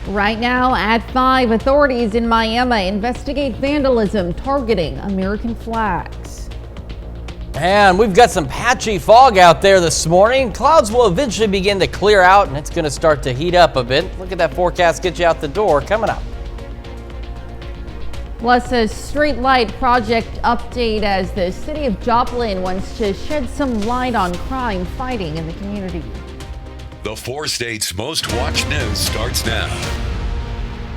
Right now at 5, authorities in Miami investigate vandalism targeting American flags. And we've got some patchy fog out there this morning. Clouds will eventually begin to clear out and it's going to start to heat up a bit. Look at that forecast get you out the door coming up. Plus a street light project update as the city of Joplin wants to shed some light on crime fighting in the community. The 4 states' most watched news starts now.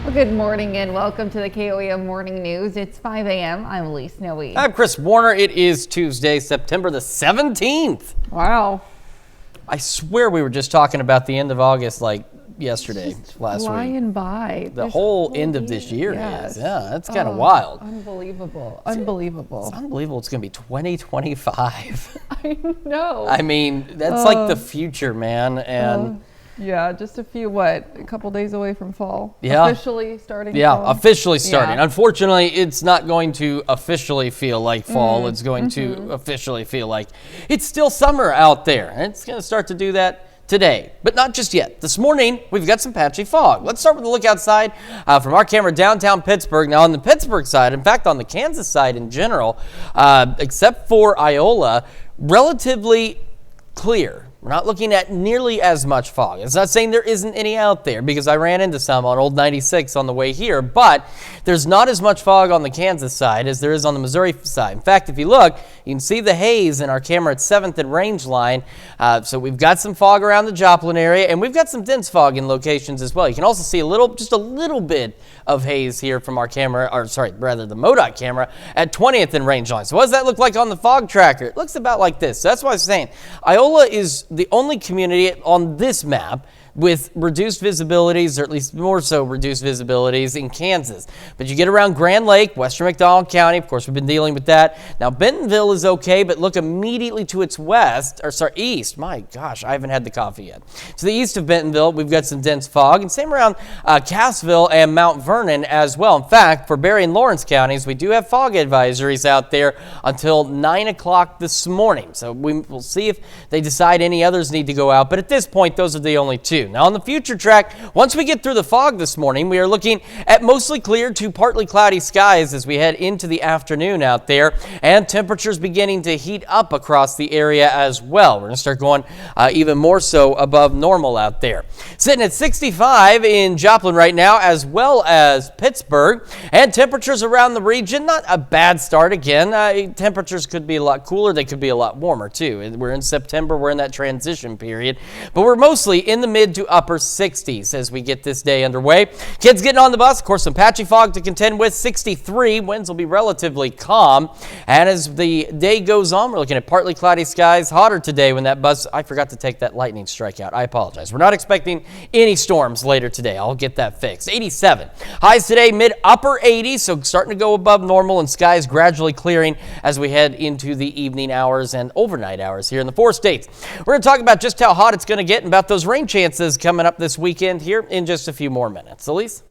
Well, good morning and welcome to the KOAM Morning News. It's 5 a.m. I'm Elise Noe. I'm Chris Warner. It is Tuesday, September the 17th. Wow. I swear we were just talking about the end of August like yesterday, last flying week. By. The whole end of this year yes. is. Yeah, that's kind of wild. Unbelievable. Unbelievable. It's unbelievable. It's going to be 2025. I know. I mean, that's like the future, man. And yeah, just a couple days away from fall. Yeah. Officially starting fall. Officially starting. Yeah. Unfortunately, it's not going to officially feel like fall. It's going to officially feel like it's still summer out there. And it's going to start to do that today, but not just yet. This morning, we've got some patchy fog. Let's start with a look outside from our camera downtown Pittsburgh. Now, on the Pittsburgh side, in fact, on the Kansas side in general, except for Iola, relatively clear. We're not looking at nearly as much fog. It's not saying there isn't any out there because I ran into some on Old 96 on the way here, but there's not as much fog on the Kansas side as there is on the Missouri side. In fact, if you look, you can see the haze in our camera at 7th and range line. So we've got some fog around the Joplin area, and we've got some dense fog in locations as well. You can also see just a little bit of haze here from our camera, the MoDOT camera at 20th and range line. So what does that look like on the fog tracker? It looks about like this. So that's why I was saying Iola is the only community on this map with reduced visibilities, or at least more so reduced visibilities in Kansas. But you get around Grand Lake, western McDonald County, of course we've been dealing with that. Now Bentonville is okay, but look immediately to its east. My gosh, I haven't had the coffee yet. To the east of Bentonville, we've got some dense fog, and same around Cassville and Mount Vernon as well. In fact, for Berry and Lawrence counties, we do have fog advisories out there until 9 o'clock this morning. So we'll see if they decide any others need to go out, but at this point, those are the only two. Now on the future track, once we get through the fog this morning, we are looking at mostly clear to partly cloudy skies as we head into the afternoon out there, and temperatures beginning to heat up across the area as well. We're going to start going even more so above normal out there. Sitting at 65 in Joplin right now, as well as Pittsburgh, and temperatures around the region, not a bad start again. Temperatures could be a lot cooler. They could be a lot warmer too. We're in September. We're in that transition period, but we're mostly in the mid to upper 60s as we get this day underway. Kids getting on the bus, of course, some patchy fog to contend with. 63, winds will be relatively calm. And as the day goes on, we're looking at partly cloudy skies, hotter today when that bus, I forgot to take that lightning strike out. I apologize. We're not expecting any storms later today. I'll get that fixed. 87. Highs today, mid upper 80s, so starting to go above normal and skies gradually clearing as we head into the evening hours and overnight hours here in the 4 states. We're going to talk about just how hot it's going to get and about those rain chances coming up this weekend here in just a few more minutes. Elise?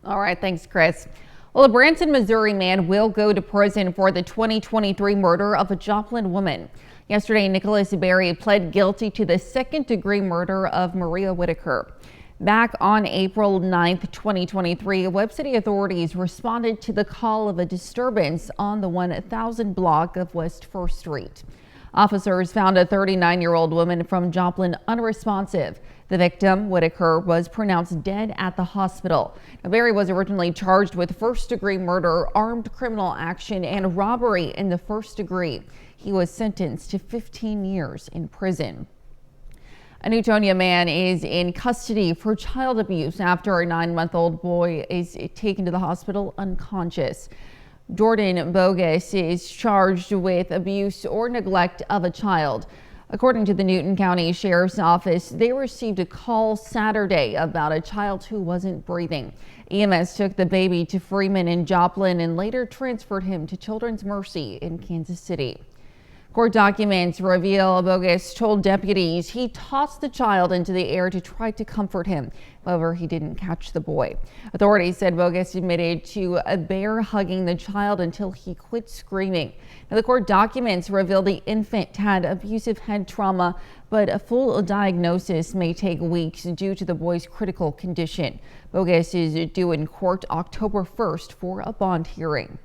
All right, thanks, Chris. Well, a Branson, Missouri man will go to prison for the 2023 murder of a Joplin woman. Yesterday, Nicholas Berry pled guilty to the second-degree murder of Maria Whitaker. Back on April 9th, 2023, Webb City authorities responded to the call of a disturbance on the 1000 block of West 1st Street. Officers found a 39-year-old woman from Joplin unresponsive. The victim, Whitaker, was pronounced dead at the hospital. Now, Berry was originally charged with first-degree murder, armed criminal action, and robbery in the first degree. He was sentenced to 15 years in prison. A Newtonia man is in custody for child abuse after a 9-month-old boy is taken to the hospital unconscious. Jordan Bogus is charged with abuse or neglect of a child. According to the Newton County Sheriff's Office, they received a call Saturday about a child who wasn't breathing. EMS took the baby to Freeman in Joplin and later transferred him to Children's Mercy in Kansas City. Court documents reveal Bogus told deputies he tossed the child into the air to try to comfort him. However, he didn't catch the boy. Authorities said Bogus admitted to bear hugging the child until he quit screaming. Now, the court documents reveal the infant had abusive head trauma, but a full diagnosis may take weeks due to the boy's critical condition. Bogus is due in court October 1st for a bond hearing.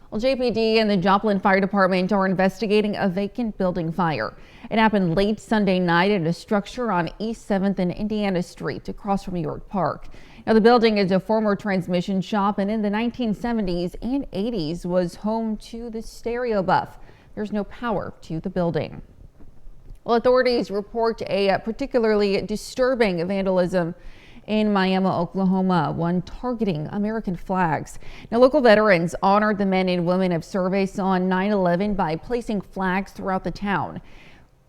Well, JPD and the Joplin Fire Department are investigating a vacant building fire. It happened late Sunday night at a structure on East 7th and Indiana Street across from York Park. Now, the building is a former transmission shop and in the 1970s and 80s was home to the Stereo Buff. There's no power to the building. Well, authorities report a particularly disturbing vandalism in Miami, Oklahoma, one targeting American flags. Now, local veterans honored the men and women of service on 9/11 by placing flags throughout the town.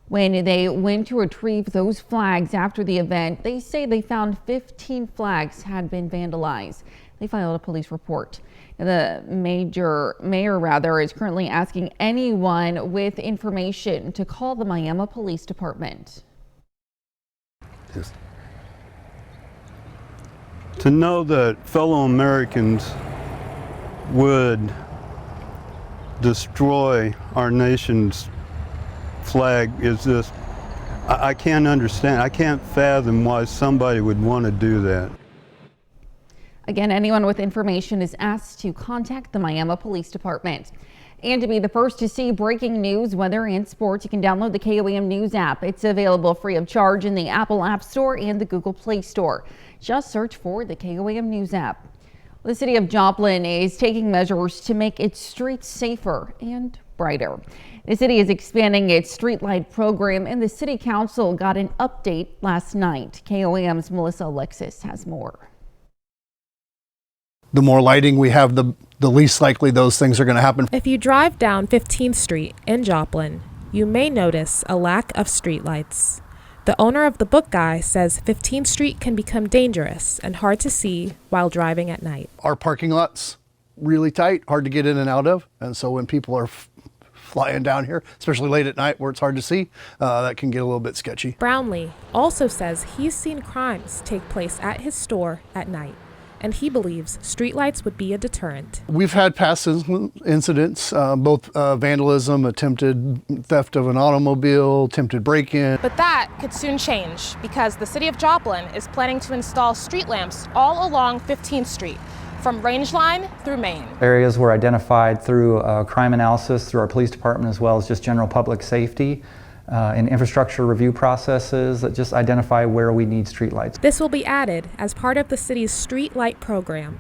When they went to retrieve those flags after the event, they say they found 15 flags had been vandalized. They filed a police report. Now, the mayor is currently asking anyone with information to call the Miami Police Department. Yes. To know that fellow Americans would destroy our nation's flag is just, I can't understand. I can't fathom why somebody would want to do that. Again, anyone with information is asked to contact the Miami Police Department. And to be the first to see breaking news, weather, and sports, you can download the KOAM News app. It's available free of charge in the Apple App Store and the Google Play Store. Just search for the KOAM News app. The city of Joplin is taking measures to make its streets safer and brighter. The city is expanding its streetlight program, and the city council got an update last night. KOAM's Melissa Alexis has more. The more lighting we have, the least likely those things are going to happen. If you drive down 15th Street in Joplin, you may notice a lack of streetlights. The owner of the Book Guy says 15th Street can become dangerous and hard to see while driving at night. Our parking lot's really tight, hard to get in and out of, and so when people are flying down here, especially late at night where it's hard to see, that can get a little bit sketchy. Brownlee also says he's seen crimes take place at his store at night, and he believes streetlights would be a deterrent. We've had past incidents, both vandalism, attempted theft of an automobile, attempted break-in. But that could soon change because the city of Joplin is planning to install street lamps all along 15th Street, from Rangeline through Main. Areas were identified through crime analysis, through our police department, as well as just general public safety and infrastructure review processes that just identify where we need streetlights. This will be added as part of the city's street light program.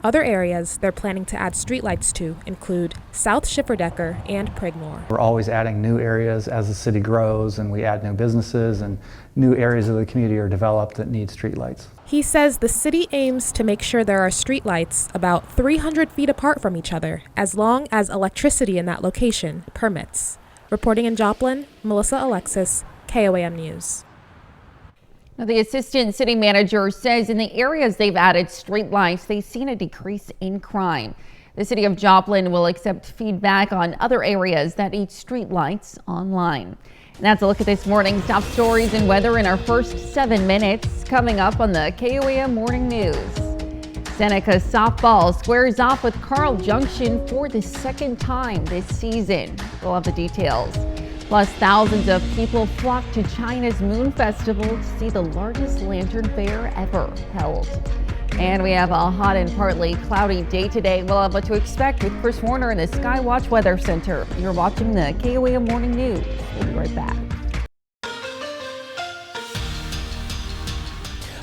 Other areas they're planning to add streetlights to include South Schifferdecker and Prignor. We're always adding new areas as the city grows and we add new businesses and new areas of the community are developed that need streetlights. He says the city aims to make sure there are streetlights about 300 feet apart from each other as long as electricity in that location permits. Reporting in Joplin, Melissa Alexis, KOAM News. Now, the assistant city manager says in the areas they've added streetlights, they've seen a decrease in crime. The city of Joplin will accept feedback on other areas that need streetlights online. And that's a look at this morning's top stories and weather in our first 7 minutes. Coming up on the KOAM Morning News. Seneca softball squares off with Carl Junction for the second time this season. We'll have the details. Plus, thousands of people flock to China's Moon Festival to see the largest lantern fair ever held. And we have a hot and partly cloudy day today. We'll have what to expect with Chris Warner in the Skywatch Weather Center. You're watching the KOAM Morning News. We'll be right back.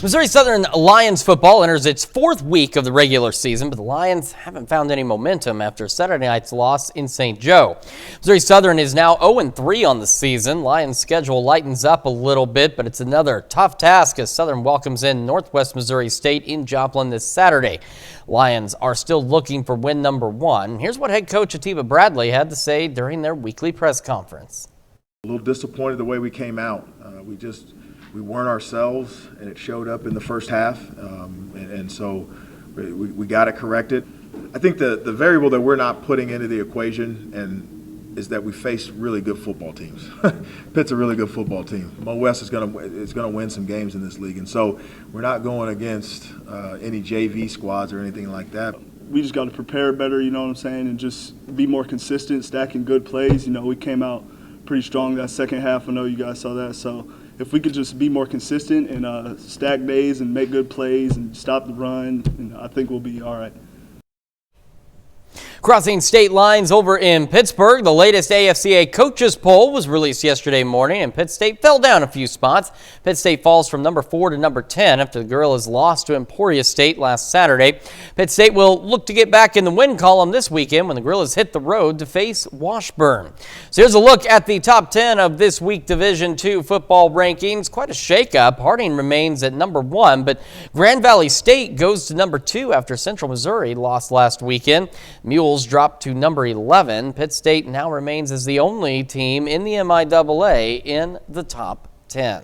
Missouri Southern Lions football enters its 4th week of the regular season, but the Lions haven't found any momentum after Saturday night's loss in St. Joe. Missouri Southern is now 0-3 on the season. Lions' schedule lightens up a little bit, but it's another tough task as Southern welcomes in Northwest Missouri State in Joplin this Saturday. Lions are still looking for win number 1. Here's what head coach Atiba Bradley had to say during their weekly press conference. A little disappointed the way we came out. We weren't ourselves, and it showed up in the first half, and so we got it corrected. I think the variable that we're not putting into the equation, and is that we faced really good football teams. Pitt's a really good football team. Mo West is going to win some games in this league, and so we're not going against any JV squads or anything like that. We just got to prepare better, you know what I'm saying, and just be more consistent, stacking good plays. You know, we came out pretty strong that second half. I know you guys saw that. So if we could just be more consistent and stack days and make good plays and stop the run, and I think we'll be all right. Crossing state lines over in Pittsburgh, the latest AFCA coaches poll was released yesterday morning, and Pitt State fell down a few spots. Pitt State falls from number 4 to number 10 after the Gorillas lost to Emporia State last Saturday. Pitt State will look to get back in the win column this weekend when the Gorillas hit the road to face Washburn. So here's a look at the top 10 of this week Division II football rankings. Quite a shakeup. Harding remains at number 1, but Grand Valley State goes to number 2 after Central Missouri lost last weekend. Mules dropped to number 11. Pitt State now remains as the only team in the MIAA in the top 10.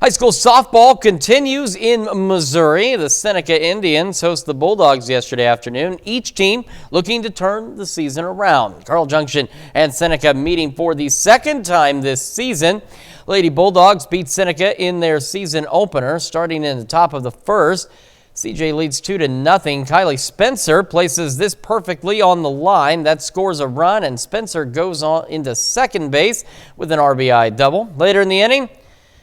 High school softball continues in Missouri. The Seneca Indians host the Bulldogs yesterday afternoon. Each team looking to turn the season around. Carl Junction and Seneca meeting for the second time this season. Lady Bulldogs beat Seneca in their season opener, starting in the top of the first. CJ leads 2-0. Kylie Spencer places this perfectly on the line. That scores a run, and Spencer goes on into second base with an RBI double. Later in the inning,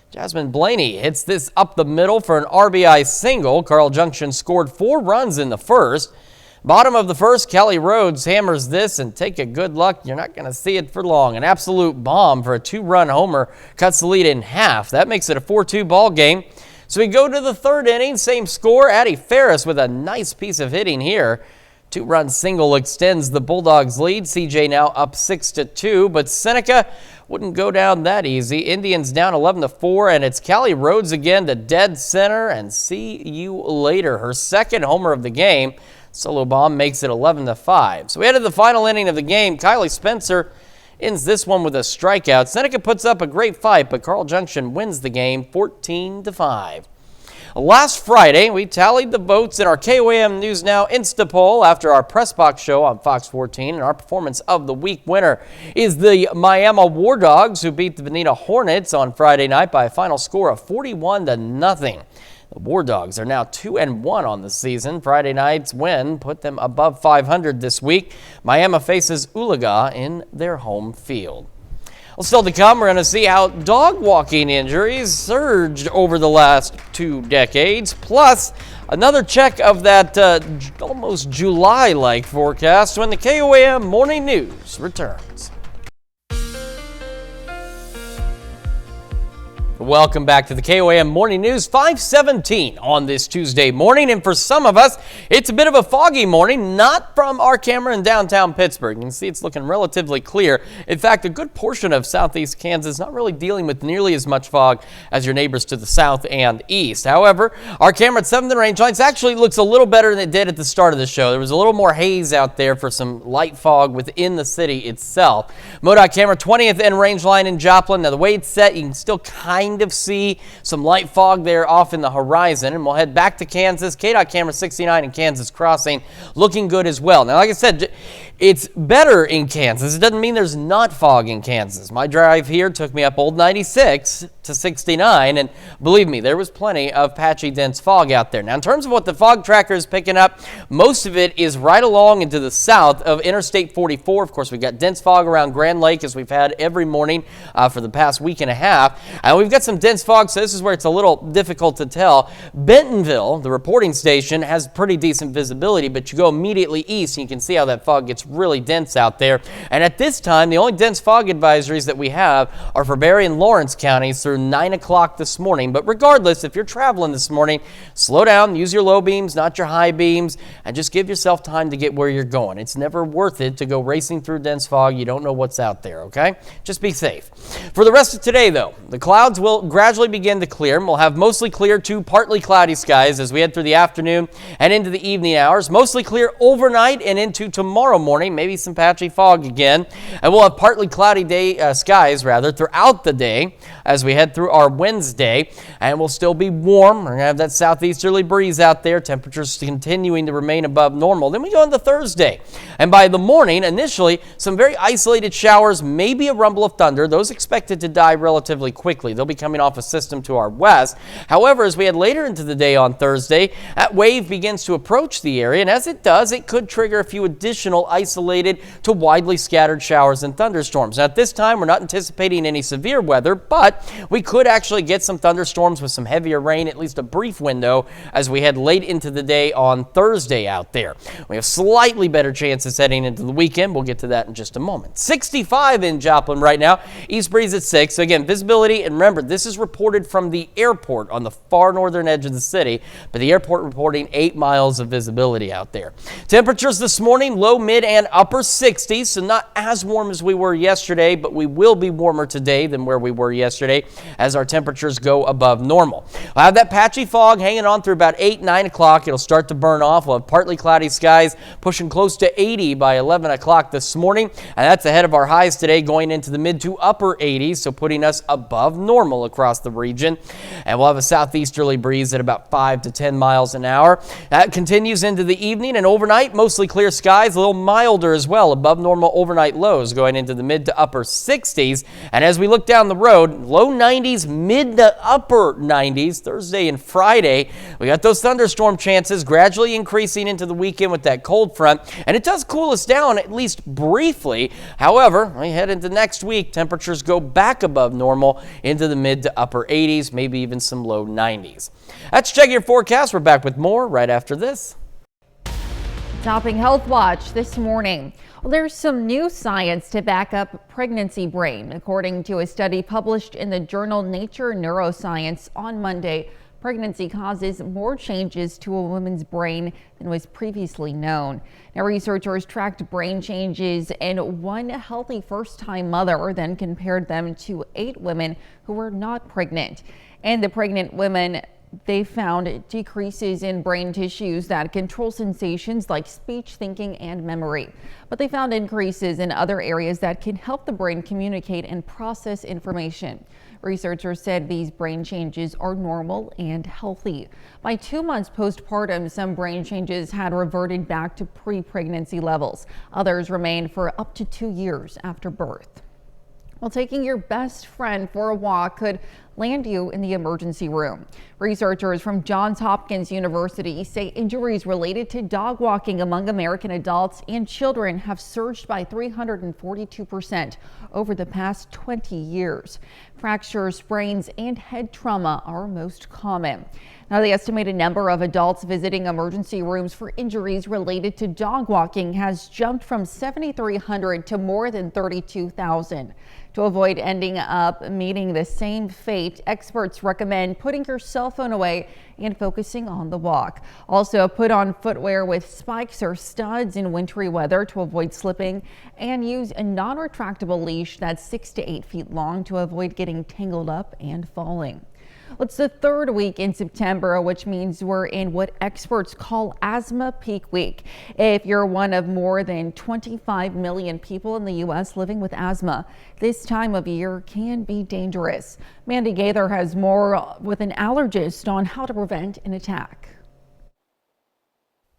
Jasmine Blaney hits this up the middle for an RBI single. Carl Junction scored 4 runs in the first. Bottom of the first, Kelly Rhodes hammers this, and take a good luck. You're not going to see it for long. An absolute bomb for a 2-run homer cuts the lead in half. That makes it a 4-2 ball game. So we go to the third inning, same score. Addie Ferris with a nice piece of hitting here. 2-run single extends the Bulldogs' lead. CJ now up 6-2, but Seneca wouldn't go down that easy. Indians down 11-4, and it's Callie Rhodes again to dead center, and see you later. Her second homer of the game. Solo bomb makes it 11-5. So we head to the final inning of the game. Kylie Spencer ends this one with a strikeout. Seneca puts up a great fight, but Carl Junction wins the game 14-5. Last Friday, we tallied the votes in our KOAM News Now Insta poll after our press box show on Fox 14, and our performance of the week winner is the Miami War Dogs, who beat the Veneta Hornets on Friday night by a final score of 41-0. The War Dogs are now 2-1 on the season. Friday night's win put them above 500 this week. Miami faces Ulaga in their home field. Well, still to come, we're going to see how dog walking injuries surged over the last 2 decades. Plus, another check of that almost July-like forecast when the KOAM Morning News returns. Welcome back to the KOAM Morning News, 5:17 on this Tuesday morning. And for some of us, it's a bit of a foggy morning, not from our camera in downtown Pittsburgh. You can see it's looking relatively clear. In fact, a good portion of southeast Kansas not really dealing with nearly as much fog as your neighbors to the south and east. However, our camera at 7th and Range Lines actually looks a little better than it did at the start of the show. There was a little more haze out there for some light fog within the city itself. MoDOT camera 20th and Range Line in Joplin. Now, the way it's set, you can still kind of see some light fog there off in the horizon, and we'll head back to Kansas. KDOT camera 69 in Kansas Crossing looking good as well. Now, like I said, it's better in Kansas. It doesn't mean there's not fog in Kansas. My drive here took me up Old 96 to 69, and believe me, there was plenty of patchy, dense fog out there. Now, in terms of what the fog tracker is picking up, most of it is right along into the south of Interstate 44. Of course, we've got dense fog around Grand Lake, as we've had every morning for the past week and a half. And we've got some dense fog, so this is where it's a little difficult to tell. Bentonville, the reporting station, has pretty decent visibility, but you go immediately east, and you can see how that fog gets really dense out there. And at this time, the only dense fog advisories that we have are for Berry and Lawrence counties through 9 o'clock this morning. But regardless, if you're traveling this morning, slow down, use your low beams, not your high beams, and just give yourself time to get where you're going. It's never worth it to go racing through dense fog. You don't know what's out there, okay? Just be safe. For the rest of today, though, the clouds will gradually begin to clear, and we'll have mostly clear to partly cloudy skies as we head through the afternoon and into the evening hours. Mostly clear overnight and into tomorrow morning, maybe some patchy fog again. And we'll have partly cloudy skies throughout the day. as we head through our Wednesday, and we'll still be warm. We're going to have that southeasterly breeze out there. Temperatures continuing to remain above normal. Then we go into Thursday, and by the morning, initially, some very isolated showers, maybe a rumble of thunder. Those expected to die relatively quickly. They'll be coming off a system to our west. However, as we head later into the day on Thursday, that wave begins to approach the area, and as it does, it could trigger a few additional isolated to widely scattered showers and thunderstorms. Now, at this time, we're not anticipating any severe weather, but we could actually get some thunderstorms with some heavier rain, at least a brief window, as we head late into the day on Thursday out there. We have slightly better chances heading into the weekend. We'll get to that in just a moment. 65 in Joplin right now. East breeze at 6. So again, visibility, and remember, this is reported from the airport on the far northern edge of the city, but the airport reporting 8 miles of visibility out there. Temperatures this morning, low, mid, and upper 60s, so not as warm as we were yesterday, but we will be warmer today than where we were yesterday as our temperatures go above normal. We'll have that patchy fog hanging on through about 8, 9 o'clock. It'll start to burn off. We'll have partly cloudy skies pushing close to 80 by 11 o'clock this morning, and that's ahead of our highs today going into the mid to upper 80s, so putting us above normal across the region. And we'll have a southeasterly breeze at about 5 to 10 miles an hour. That continues into the evening and overnight, mostly clear skies, a little milder as well, above normal overnight lows going into the mid to upper 60s. And as we look down the road, low 90s, mid to upper 90s Thursday and Friday. We got those thunderstorm chances gradually increasing into the weekend with that cold front, and it does cool us down at least briefly. However, we head into next week, temperatures go back above normal into the mid to upper 80s, maybe even some low 90s. That's Check Your Forecast. We're back with more right after this. Topping Health Watch this morning. Well, there's some new science to back up pregnancy brain. According to a study published in the journal Nature Neuroscience on Monday, pregnancy causes more changes to a woman's brain than was previously known. Now, researchers tracked brain changes in one healthy first-time mother, then compared them to 8 women who were not pregnant. And the pregnant women, they found decreases in brain tissues that control sensations like speech, thinking, and memory. But they found increases in other areas that can help the brain communicate and process information. Researchers said these brain changes are normal and healthy. By 2 months postpartum, some brain changes had reverted back to pre-pregnancy levels. Others remained for up to 2 years after birth. Well, taking your best friend for a walk could land you in the emergency room. Researchers from Johns Hopkins University say injuries related to dog walking among American adults and children have surged by 342% over the past 20 years. Fractures, sprains, and head trauma are most common. Now, the estimated number of adults visiting emergency rooms for injuries related to dog walking has jumped from 7,300 to more than 32,000. To avoid ending up meeting the same fate, experts recommend putting your cell phone away and focusing on the walk. Also, put on footwear with spikes or studs in wintry weather to avoid slipping, and use a non-retractable leash that's 6 to 8 feet long to avoid getting tangled up and falling. It's the third week in September, which means we're in what experts call asthma peak week. If you're one of more than 25 million people in the U.S. living with asthma, this time of year can be dangerous. Mandy Gaither has more with an allergist on how to prevent an attack.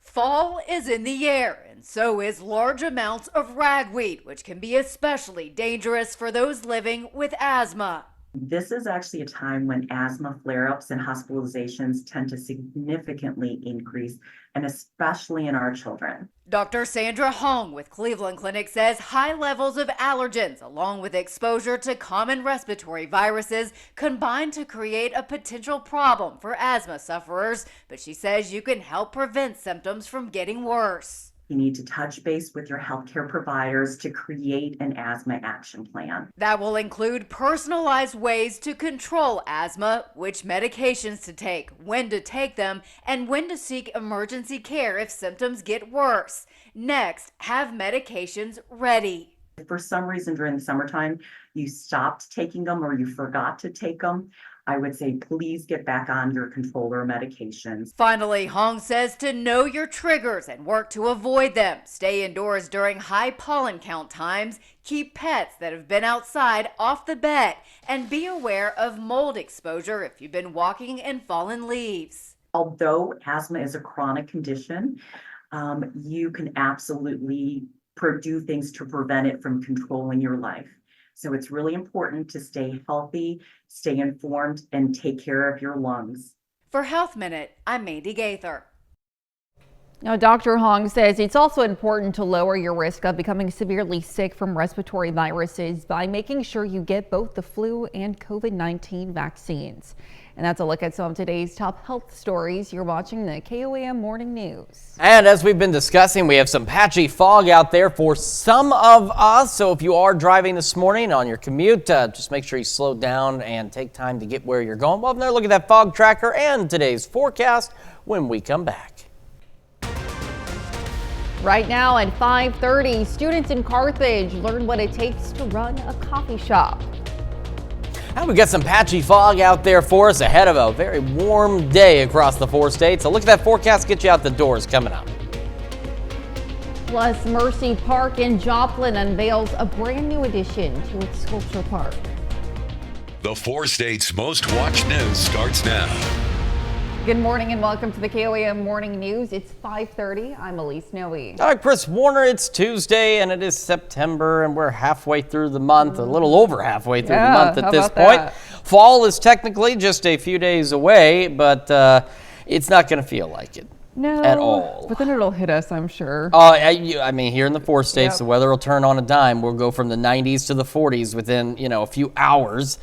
Fall is in the air, and so is large amounts of ragweed, which can be especially dangerous for those living with asthma. This is actually a time when asthma flare-ups and hospitalizations tend to significantly increase, and especially in our children. Dr. Sandra Hong with Cleveland Clinic says high levels of allergens, along with exposure to common respiratory viruses, combine to create a potential problem for asthma sufferers, but she says you can help prevent symptoms from getting worse. You need to touch base with your healthcare providers to create an asthma action plan. That will include personalized ways to control asthma, which medications to take, when to take them, and when to seek emergency care if symptoms get worse. Next, have medications ready. If for some reason during the summertime you stopped taking them or you forgot to take them, I would say please get back on your controller medications. Finally, Hong says to know your triggers and work to avoid them. Stay indoors during high pollen count times. Keep pets that have been outside off the bed. And be aware of mold exposure if you've been walking in fallen leaves. Although asthma is a chronic condition, you can absolutely do things to prevent it from controlling your life. So it's really important to stay healthy, stay informed, and take care of your lungs. For Health Minute, I'm Mandy Gaither. Now, Dr. Hong says it's also important to lower your risk of becoming severely sick from respiratory viruses by making sure you get both the flu and COVID-19 vaccines. And that's a look at some of today's top health stories. You're watching the KOAM Morning News. And as we've been discussing, we have some patchy fog out there for some of us. So if you are driving this morning on your commute, just make sure you slow down and take time to get where you're going. Well, there, look at that fog tracker and today's forecast when we come back. Right now at 5:30, students in Carthage learn what it takes to run a coffee shop. And we've got some patchy fog out there for us ahead of a very warm day across the 4 states. So look at that forecast, get you out the doors coming up. Plus, Mercy Park in Joplin unveils a brand new addition to its sculpture park. The 4 states' most watched news starts now. Good morning and welcome to the KOAM Morning News. It's 5:30. I'm Elise Noe. All right, Chris Warner, it's Tuesday and it is September and we're halfway through the month, a little over halfway through the month at this point. Fall is technically just a few days away, but it's not going to feel like it. No, at all. But then it'll hit us, I'm sure. I mean, here in the 4 states, the weather will turn on a dime. We'll go from the 90s to the 40s within, a few hours.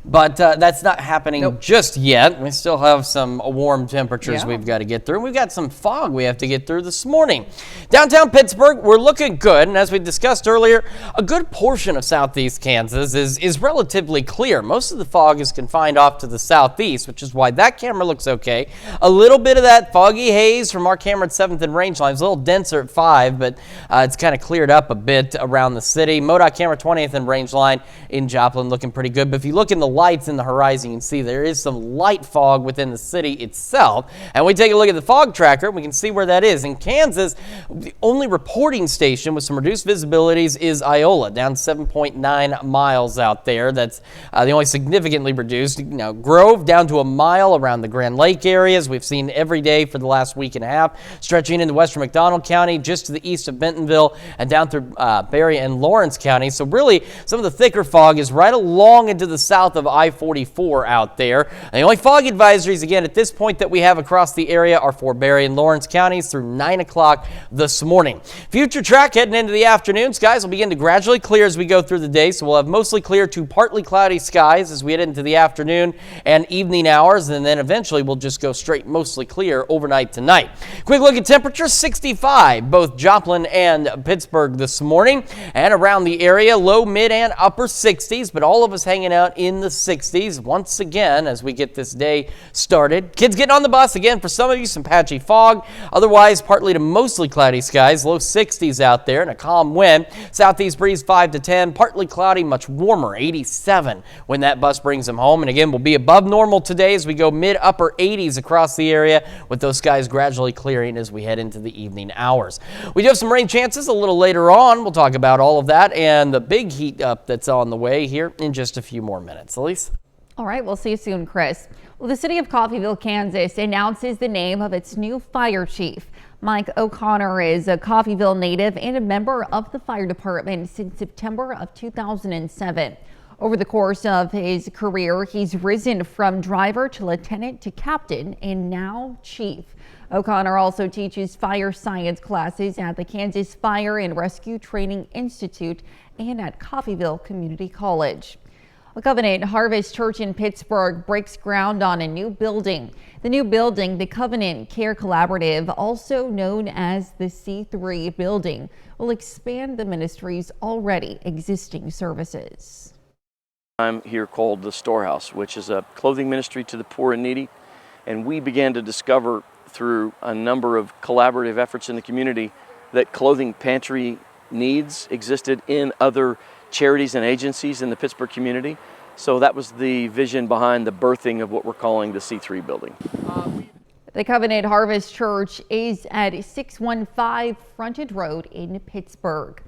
But that's not happening just yet. We still have some warm temperatures we've got to get through. We've got some fog we have to get through this morning. Downtown Pittsburgh, we're looking good. And as we discussed earlier, a good portion of southeast Kansas is relatively clear. Most of the fog is confined off to the southeast, which is why that camera looks okay. A little bit of that foggy haze from our camera at 7th and Rangeline is a little denser at 5, but it's kind of cleared up a bit around the city. MoDOT camera 20th and Rangeline in Joplin looking pretty good. But if you look in the lights in the horizon, you can see there is some light fog within the city itself. And we take a look at the fog tracker, we can see where that is. In Kansas, the only reporting station with some reduced visibilities is Iola, down 7.9 miles out there. That's the only significantly reduced. Now, Grove down to a mile around the Grand Lake areas. We've seen every day for the last week and a half, stretching into western McDonald County, just to the east of Bentonville, and down through Berry and Lawrence County. So really, some of the thicker fog is right along into the south of I-44 out there. And the only fog advisories, again, at this point that we have across the area are for Berry and Lawrence counties through 9 o'clock this morning. Future track heading into the afternoon. Skies will begin to gradually clear as we go through the day, so we'll have mostly clear to partly cloudy skies as we head into the afternoon and evening hours, and then eventually we'll just go straight mostly clear overnight tonight. Quick look at temperatures, 65, both Joplin and Pittsburgh this morning, and around the area, low, mid, and upper 60s, but all of us hanging out in the 60s once again as we get this day started. Kids getting on the bus again. For some of you, some patchy fog. Otherwise, partly to mostly cloudy skies. Low 60s out there and a calm wind. Southeast breeze 5 to 10. Partly cloudy, much warmer, 87 when that bus brings them home. And again, we'll be above normal today as we go mid-upper 80s across the area with those skies gradually clearing as we head into the evening hours. We do have some rain chances a little later on. We'll talk about all of that and the big heat up that's on the way here in just a few more minutes. Elise? All right, we'll see you soon, Chris. Well, the city of Coffeyville, Kansas announces the name of its new fire chief. Mike O'Connor is a Coffeyville native and a member of the fire department since September of 2007. Over the course of his career, he's risen from driver to lieutenant to captain and now chief. O'Connor also teaches fire science classes at the Kansas Fire and Rescue Training Institute and at Coffeyville Community College. Covenant Harvest Church in Pittsburgh breaks ground on a new building. The new building, the Covenant Care Collaborative, also known as the C3 building, will expand the ministry's already existing services. I'm here called the Storehouse, which is a clothing ministry to the poor and needy. And we began to discover through a number of collaborative efforts in the community that clothing pantry needs existed in other charities and agencies in the Pittsburgh community. So that was the vision behind the birthing of what we're calling the C3 building. The Covenant Harvest Church is at 615 Frontage Road in Pittsburgh.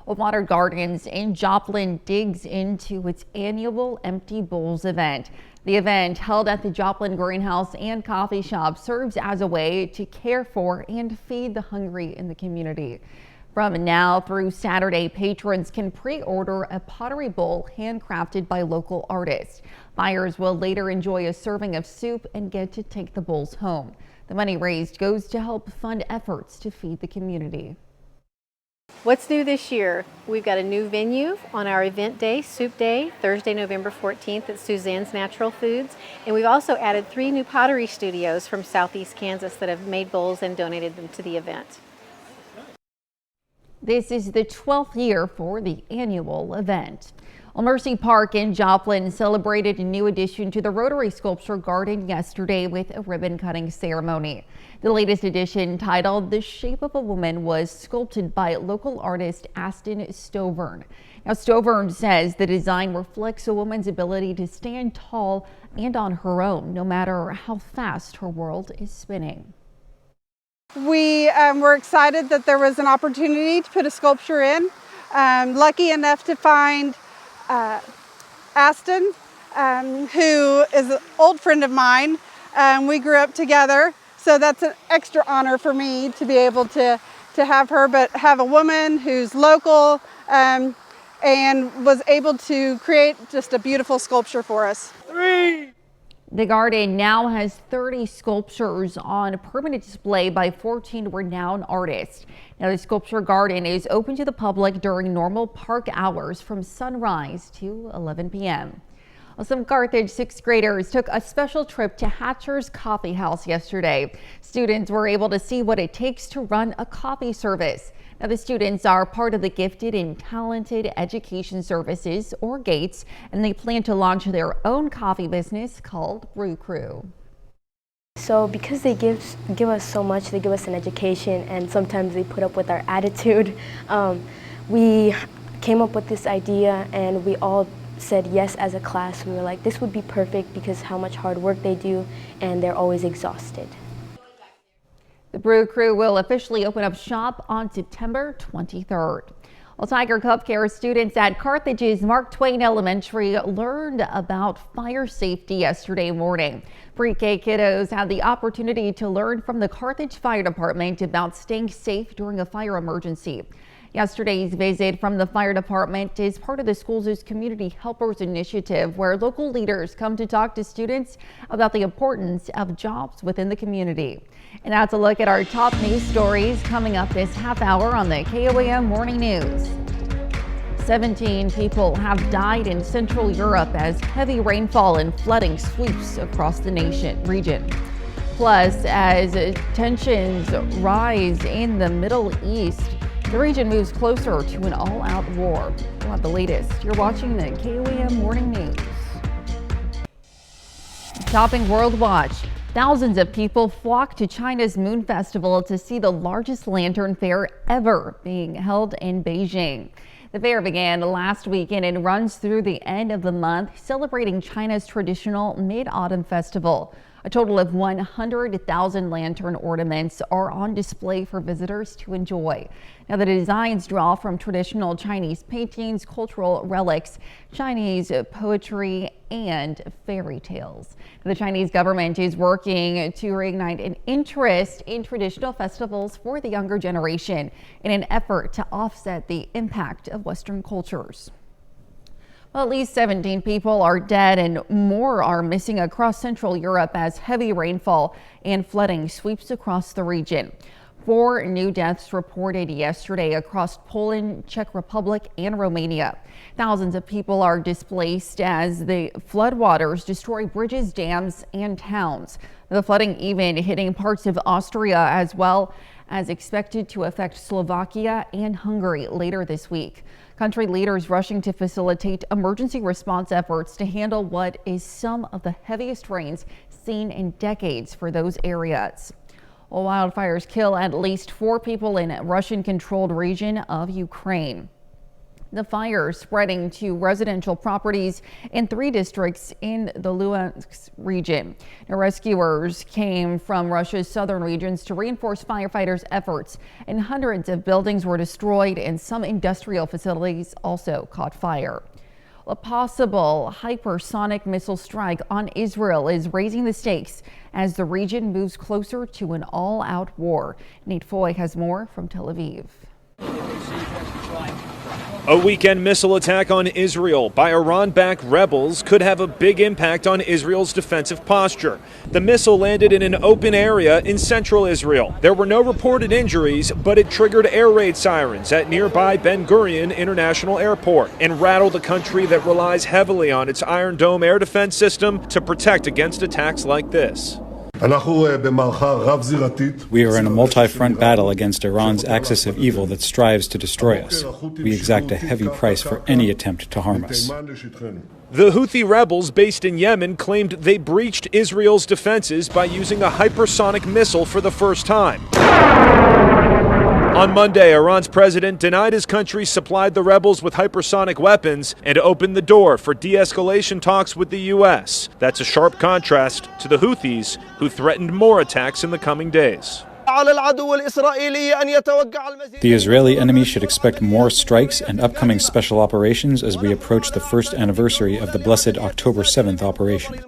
Water Gardens in Joplin digs into its annual Empty Bowls event. The event, held at the Joplin Greenhouse and Coffee Shop, serves as a way to care for and feed the hungry in the community. From now through Saturday, patrons can pre-order a pottery bowl handcrafted by local artists. Buyers will later enjoy a serving of soup and get to take the bowls home. The money raised goes to help fund efforts to feed the community. What's new this year? We've got a new venue on our event day, Soup Day, Thursday, November 14th at Suzanne's Natural Foods. And we've also added 3 new pottery studios from Southeast Kansas that have made bowls and donated them to the event. This is the 12th year for the annual event. Mercy Park in Joplin celebrated a new addition to the Rotary Sculpture Garden yesterday with a ribbon cutting ceremony. The latest edition, titled The Shape of a Woman, was sculpted by local artist Aston Stovern. Now, Stovern says the design reflects a woman's ability to stand tall and on her own, no matter how fast her world is spinning. We were excited that there was an opportunity to put a sculpture in. Lucky enough to find Aston, who is an old friend of mine. We grew up together, so that's an extra honor for me to be able to have her, but have a woman who's local and was able to create just a beautiful sculpture for us. The garden now has 30 sculptures on permanent display by 14 renowned artists. Now, the sculpture garden is open to the public during normal park hours from sunrise to 11 p.m. Well, some Carthage 6th graders took a special trip to Hatcher's Coffee House yesterday. Students were able to see what it takes to run a coffee service. Now, the students are part of the Gifted and Talented Education Services, or GATES, and they plan to launch their own coffee business called Brew Crew. So because they give us so much, they give us an education, and sometimes they put up with our attitude. We came up with this idea and we all said yes as a class. We were like, this would be perfect because how much hard work they do and they're always exhausted. The Brew Crew will officially open up shop on September 23rd. Well, Tiger Cub Care students at Carthage's Mark Twain Elementary learned about fire safety yesterday morning. Pre-K kiddos had the opportunity to learn from the Carthage Fire Department about staying safe during a fire emergency. Yesterday's visit from the fire department is part of the school's Community Helpers Initiative, where local leaders come to talk to students about the importance of jobs within the community. And that's a look at our top news stories coming up this half hour on the KOAM Morning News. 17 people have died in Central Europe as heavy rainfall and flooding sweeps across the region. Plus, as tensions rise in the Middle East, the region moves closer to an all-out war. We'll have the latest. You're watching the KOAM Morning News. Topping World Watch. Thousands of people flock to China's Moon Festival to see the largest lantern fair ever being held in Beijing. The fair began last weekend and runs through the end of the month, celebrating China's traditional Mid-Autumn Festival. A total of 100,000 lantern ornaments are on display for visitors to enjoy. Now, the designs draw from traditional Chinese paintings, cultural relics, Chinese poetry, and fairy tales. The Chinese government is working to reignite an interest in traditional festivals for the younger generation in an effort to offset the impact of Western cultures. Well, at least 17 people are dead and more are missing across Central Europe as heavy rainfall and flooding sweeps across the region. 4 new deaths reported yesterday across Poland, Czech Republic, and Romania. Thousands of people are displaced as the floodwaters destroy bridges, dams, and towns. The flooding even hitting parts of Austria, as well as expected to affect Slovakia and Hungary later this week. Country leaders rushing to facilitate emergency response efforts to handle what is some of the heaviest rains seen in decades for those areas. Well, wildfires kill at least 4 people in a Russian-controlled region of Ukraine. The fire spreading to residential properties in 3 districts in the Luhansk region. Now, rescuers came from Russia's southern regions to reinforce firefighters' efforts, and hundreds of buildings were destroyed and some industrial facilities also caught fire. A possible hypersonic missile strike on Israel is raising the stakes as the region moves closer to an all-out war. Nate Foy has more from Tel Aviv. A weekend missile attack on Israel by Iran-backed rebels could have a big impact on Israel's defensive posture. The missile landed in an open area in central Israel. There were no reported injuries, but it triggered air raid sirens at nearby Ben Gurion International Airport and rattled a country that relies heavily on its Iron Dome air defense system to protect against attacks like this. We are in a multi-front battle against Iran's axis of evil that strives to destroy us. We exact a heavy price for any attempt to harm us. The Houthi rebels based in Yemen claimed they breached Israel's defenses by using a hypersonic missile for the first time. On Monday, Iran's president denied his country supplied the rebels with hypersonic weapons and opened the door for de-escalation talks with the U.S. That's a sharp contrast to the Houthis, who threatened more attacks in the coming days. The Israeli enemy should expect more strikes and upcoming special operations as we approach the first anniversary of the blessed October 7th operation.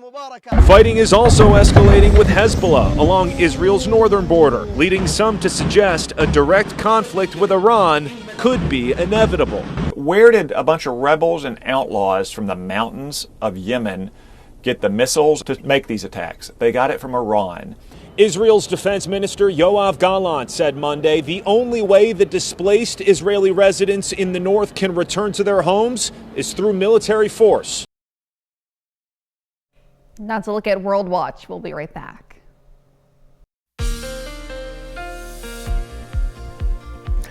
Fighting is also escalating with Hezbollah along Israel's northern border, leading some to suggest a direct conflict with Iran could be inevitable. Where did a bunch of rebels and outlaws from the mountains of Yemen get the missiles to make these attacks? They got it from Iran. Israel's defense minister Yoav Gallant said Monday the only way the displaced Israeli residents in the north can return to their homes is through military force. Now to look at World Watch. We'll be right back.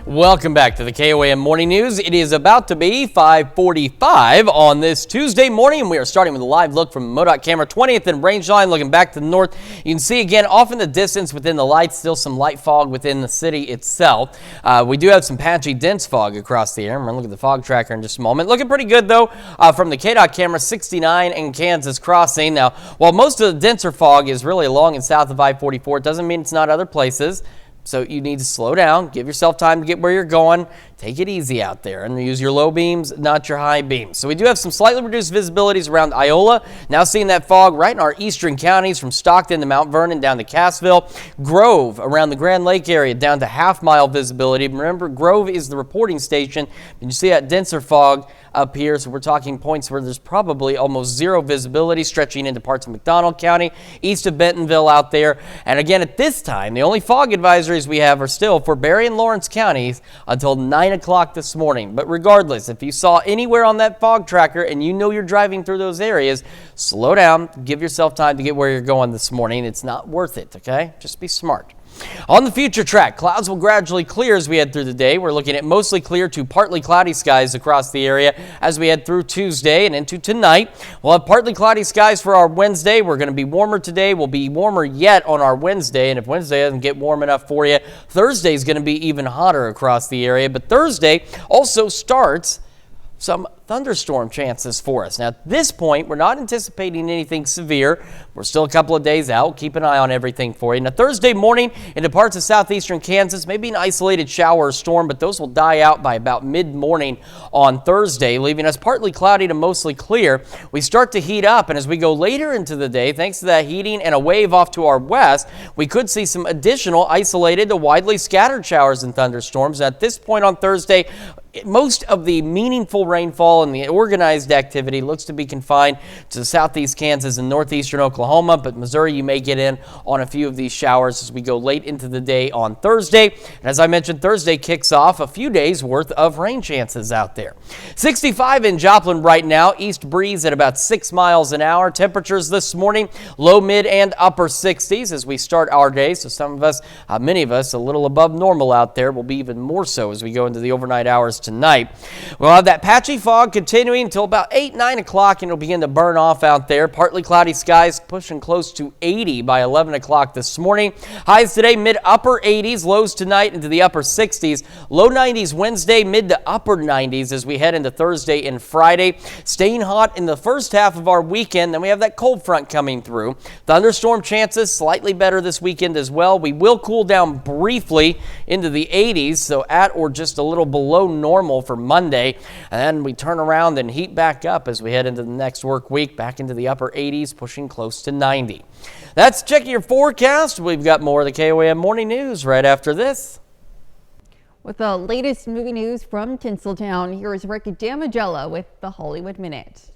Welcome back to the KOAM Morning News. It is about to be 5:45 on this Tuesday morning. We are starting with a live look from MoDOT camera 20th and Rangeline, looking back to the north. You can see again off in the distance within the lights, still some light fog within the city itself. We do have some patchy dense fog across the air. We're going to look at the fog tracker in just a moment. Looking pretty good though from the KDOT camera 69 and Kansas crossing. Now, while most of the denser fog is really along and south of I-44, it doesn't mean it's not other places. So you need to slow down, give yourself time to get where you're going. Take it easy out there and use your low beams, not your high beams. So we do have some slightly reduced visibilities around Iola. Now seeing that fog right in our eastern counties from Stockton to Mount Vernon down to Cassville. Grove around the Grand Lake area down to half-mile visibility. Remember, Grove is the reporting station. And you see that denser fog up here, so we're talking points where there's probably almost zero visibility stretching into parts of McDonald County, east of Bentonville out there. And again, at this time, the only fog advisories we have are still for Berry and Lawrence counties until 9 o'clock this morning. But regardless, if you saw anywhere on that fog tracker and you know you're driving through those areas, slow down, give yourself time to get where you're going this morning. It's not worth it, okay? Just be smart. On the future track, clouds will gradually clear as we head through the day. We're looking at mostly clear to partly cloudy skies across the area as we head through Tuesday and into tonight. We'll have partly cloudy skies for our Wednesday. We're going to be warmer today. We'll be warmer yet on our Wednesday. And if Wednesday doesn't get warm enough for you, Thursday is going to be even hotter across the area. But Thursday also starts some thunderstorm chances for us. Now, at this point, we're not anticipating anything severe. We're still a couple of days out. Keep an eye on everything for you. Now, Thursday morning into parts of southeastern Kansas, maybe an isolated shower or storm, but those will die out by about mid-morning on Thursday, leaving us partly cloudy to mostly clear. We start to heat up, and as we go later into the day, thanks to that heating and a wave off to our west, we could see some additional isolated to widely scattered showers and thunderstorms. At this point on Thursday, most of the meaningful rainfall and the organized activity looks to be confined to southeast Kansas and northeastern Oklahoma, but Missouri, you may get in on a few of these showers as we go late into the day on Thursday. And as I mentioned, Thursday kicks off a few days worth of rain chances out there. 65 in Joplin right now, east breeze at about 6 miles an hour. Temperatures this morning, low, mid, and upper 60s as we start our day. So some of us, many of us, a little above normal out there. Will be even more so as we go into the overnight hours tonight. We'll have that patchy fog continuing until about 8, 9 o'clock, and it'll begin to burn off out there. Partly cloudy skies pushing close to 80 by 11 o'clock this morning. Highs today, mid-upper 80s. Lows tonight into the upper 60s. Low 90s Wednesday, mid to upper 90s as we head into Thursday and Friday. Staying hot in the first half of our weekend. Then we have that cold front coming through. Thunderstorm chances slightly better this weekend as well. We will cool down briefly into the 80s, so at or just a little below normal for Monday. And then we turn around and heat back up as we head into the next work week, back into the upper 80s, pushing close to 90. That's checking your forecast. We've got more of the KOAM Morning News right after this. With the latest movie news from Tinseltown, here is Rick Damigella with the Hollywood Minute.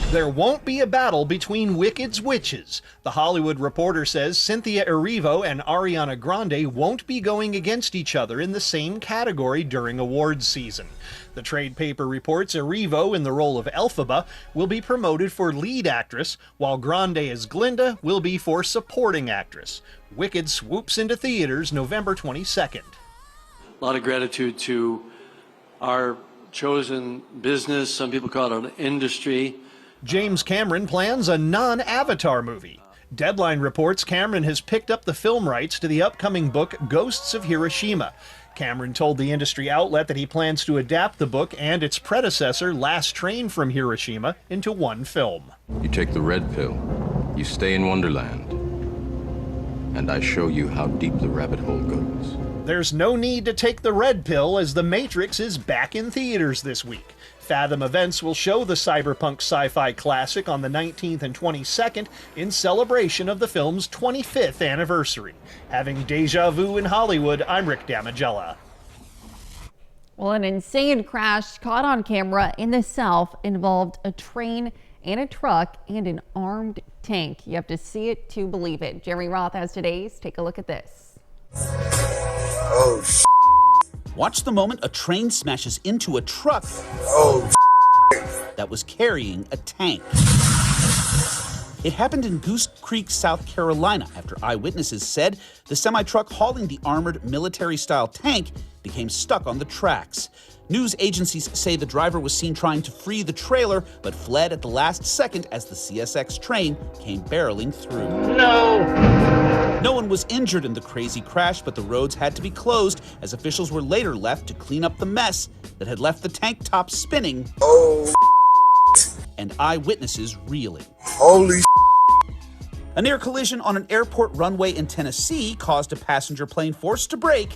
There won't be a battle between Wicked's witches. The Hollywood Reporter says Cynthia Erivo and Ariana Grande won't be going against each other in the same category during awards season. The trade paper reports Erivo, in the role of Elphaba, will be promoted for lead actress, while Grande as Glinda will be for supporting actress. Wicked swoops into theaters November 22nd. A lot of gratitude to our chosen business. Some people call it an industry. James Cameron plans a non-Avatar movie. Deadline reports Cameron has picked up the film rights to the upcoming book Ghosts of Hiroshima. Cameron told the industry outlet that he plans to adapt the book and its predecessor, Last Train from Hiroshima, into one film. You take the red pill, you stay in Wonderland, and I show you how deep the rabbit hole goes. There's no need to take the red pill, as The Matrix is back in theaters this week. Fathom Events will show the cyberpunk sci-fi classic on the 19th and 22nd in celebration of the film's 25th anniversary. Having deja vu in Hollywood, I'm Rick Damigella. Well, an insane crash caught on camera in the South involved a train and a truck and an armed tank. You have to see it to believe it. Jeremy Roth has today's. Take a look at this. Oh, watch the moment a train smashes into a truck that was carrying a tank. It happened in Goose Creek, South Carolina, after eyewitnesses said the semi-truck hauling the armored military-style tank became stuck on the tracks. News agencies say the driver was seen trying to free the trailer, but fled at the last second as the CSX train came barreling through. No one was injured in the crazy crash, but the roads had to be closed as officials were later left to clean up the mess that had left the tank top spinning and eyewitnesses reeling. Holy A near collision on an airport runway in Tennessee caused a passenger plane forced to brake.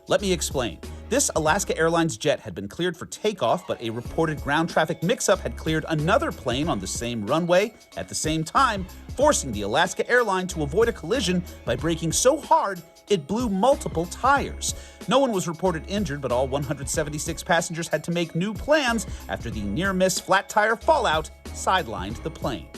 Let me explain. This Alaska Airlines jet had been cleared for takeoff, but a reported ground traffic mix-up had cleared another plane on the same runway at the same time, forcing the Alaska airline to avoid a collision by braking so hard it blew multiple tires. No one was reported injured, but all 176 passengers had to make new plans after the near-miss flat tire fallout sidelined the plane.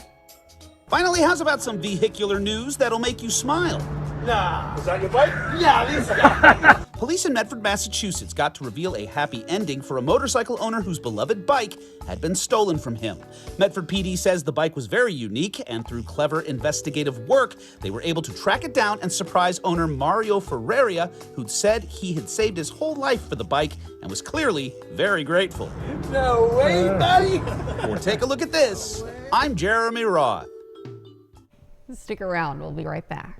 Finally, how's about some vehicular news that'll make you smile? Nah. Is that your bike? Yeah, this guy. Police in Medford, Massachusetts got to reveal a happy ending for a motorcycle owner whose beloved bike had been stolen from him. Medford PD says the bike was very unique, and through clever investigative work, they were able to track it down and surprise owner Mario Ferreria, who'd said he had saved his whole life for the bike and was clearly very grateful. No way, buddy. Or take a look at this. I'm Jeremy Roth. Stick around. We'll be right back.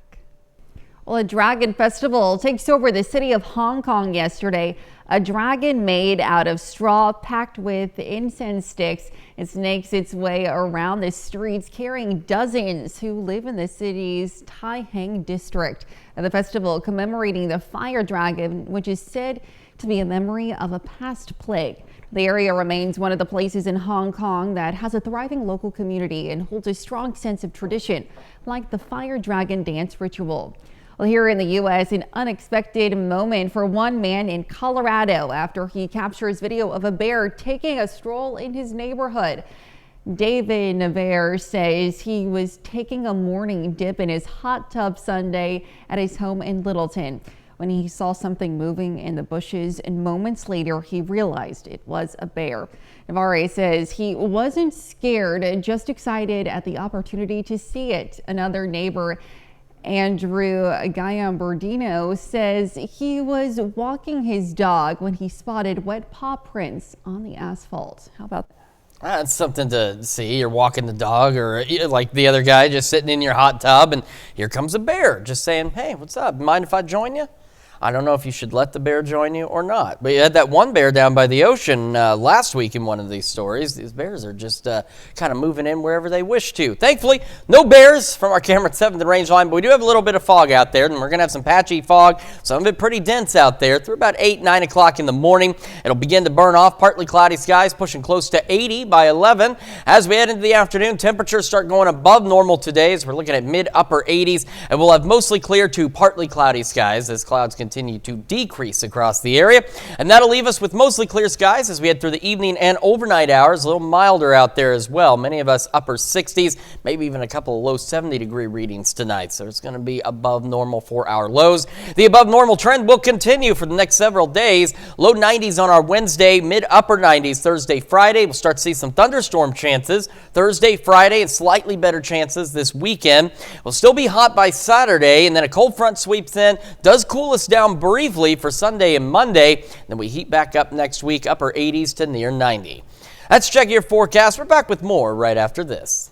Well, a dragon festival takes over the city of Hong Kong yesterday. A dragon made out of straw packed with incense sticks. It snakes its way around the streets, carrying dozens who live in the city's Tai Hang district. And the festival commemorating the fire dragon, which is said to be a memory of a past plague. The area remains one of the places in Hong Kong that has a thriving local community and holds a strong sense of tradition, like the fire dragon dance ritual. Well, here in the U.S., an unexpected moment for one man in Colorado after he captures video of a bear taking a stroll in his neighborhood. David Navarre says he was taking a morning dip in his hot tub Sunday at his home in Littleton when he saw something moving in the bushes, and moments later he realized it was a bear. Navarre says he wasn't scared, just excited at the opportunity to see it. Another neighbor, Andrew Gambardino, says he was walking his dog when he spotted wet paw prints on the asphalt. How about that? That's something to see. You're walking the dog, or like the other guy just sitting in your hot tub, and here comes a bear just saying, hey, what's up? Mind if I join you? I don't know if you should let the bear join you or not. But you had that one bear down by the ocean last week in one of these stories. These bears are just kind of moving in wherever they wish to. Thankfully, no bears from our camera at 7th and Range Line, but we do have a little bit of fog out there, and we're going to have some patchy fog, some of it pretty dense out there through about 8, 9 o'clock in the morning. It'll begin to burn off. Partly cloudy skies pushing close to 80 by 11. As we head into the afternoon, temperatures start going above normal today as we're looking at mid-upper 80s, and we'll have mostly clear to partly cloudy skies as clouds continue to decrease across the area. And that'll leave us with mostly clear skies as we head through the evening and overnight hours. A little milder out there as well. Many of us upper 60s, maybe even a couple of low 70-degree readings tonight. So it's going to be above normal for our lows. The above normal trend will continue for the next several days. Low 90s on our Wednesday, mid-upper 90s Thursday, Friday. We'll start to see some thunderstorm chances Thursday, Friday, and slightly better chances this weekend. We'll still be hot by Saturday, and then a cold front sweeps in, does cool us down briefly for Sunday and Monday. Then we heat back up next week, upper 80s to near 90. That's Check Your Forecast. We're back with more right after this.